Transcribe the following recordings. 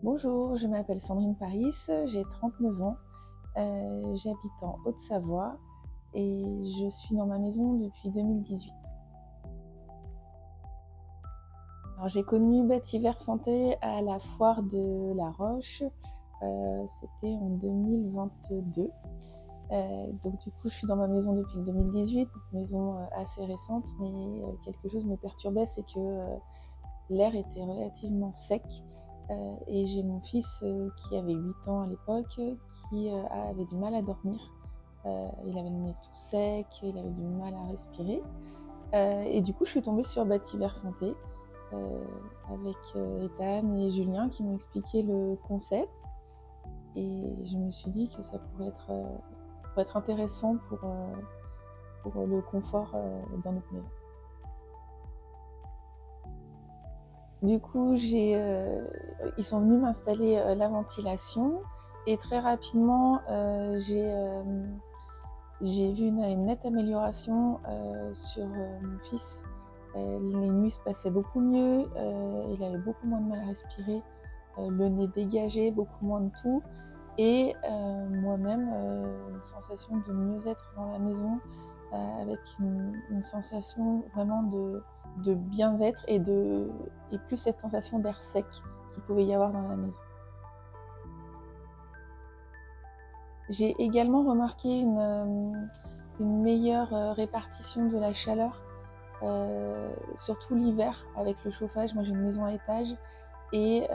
Bonjour, je m'appelle Sandrine Paris, j'ai 39 ans, j'habite en Haute-Savoie et je suis dans ma maison depuis 2018. Alors j'ai connu Bâti Vert Santé à la foire de La Roche, c'était en 2022. Donc du coup je suis dans ma maison depuis le 2018, une maison assez récente, mais quelque chose me perturbait, c'est que l'air était relativement sec. Et j'ai mon fils qui avait 8 ans à l'époque, qui avait du mal à dormir. Il avait le nez tout sec, il avait du mal à respirer. Et du coup, je suis tombée sur Bâti Vert Santé avec Ethan et Julien qui m'ont expliqué le concept. Et je me suis dit que ça pourrait être intéressant pour le confort dans notre maison. Du coup, ils sont venus m'installer la ventilation et très rapidement, j'ai vu une nette amélioration sur mon fils. Les nuits se passaient beaucoup mieux, il avait beaucoup moins de mal à respirer, le nez dégagé, beaucoup moins de toux et moi-même, une sensation de mieux-être dans la maison, avec une sensation vraiment de bien-être et plus cette sensation d'air sec qu'il pouvait y avoir dans la maison. J'ai également remarqué une meilleure répartition de la chaleur, surtout l'hiver avec le chauffage. Moi j'ai une maison à étage et,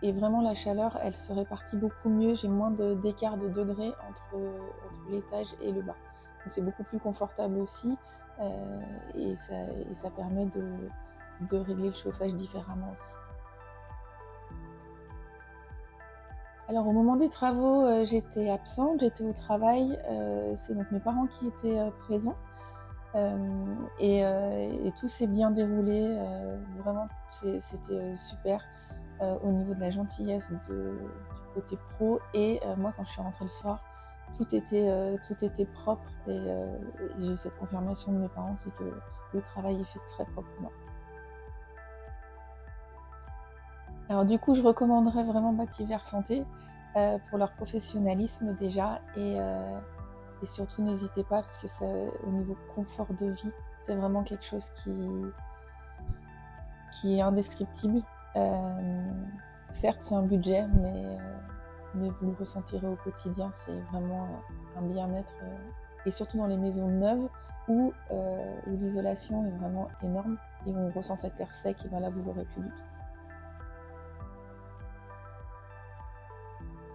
et vraiment la chaleur elle se répartit beaucoup mieux. J'ai moins d'écart de degrés entre l'étage et le bas. Donc c'est beaucoup plus confortable aussi, et ça permet de régler le chauffage différemment aussi. Alors au moment des travaux, j'étais absente, j'étais au travail, c'est donc mes parents qui étaient présents, et tout s'est bien déroulé, vraiment c'était super, au niveau de la gentillesse du côté pro et moi quand je suis rentrée le soir, tout était propre et j'ai eu cette confirmation de mes parents, c'est que le travail est fait très proprement. Alors du coup, je recommanderais vraiment Bâti Vert Santé, pour leur professionnalisme déjà et surtout n'hésitez pas parce que ça au niveau confort de vie, c'est vraiment quelque chose qui est indescriptible. Certes, c'est un budget, mais vous le ressentirez au quotidien, c'est vraiment un bien-être, et surtout dans les maisons neuves où l'isolation est vraiment énorme et où on ressent cet air sec, et ben là, vous l'aurez plus du tout.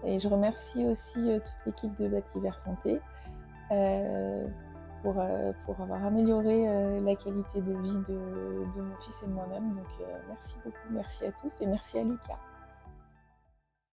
Et je remercie aussi toute l'équipe de Bâti Vert Santé euh, pour avoir amélioré la qualité de vie de mon fils et de moi-même. Donc merci beaucoup, merci à tous et merci à Lucas.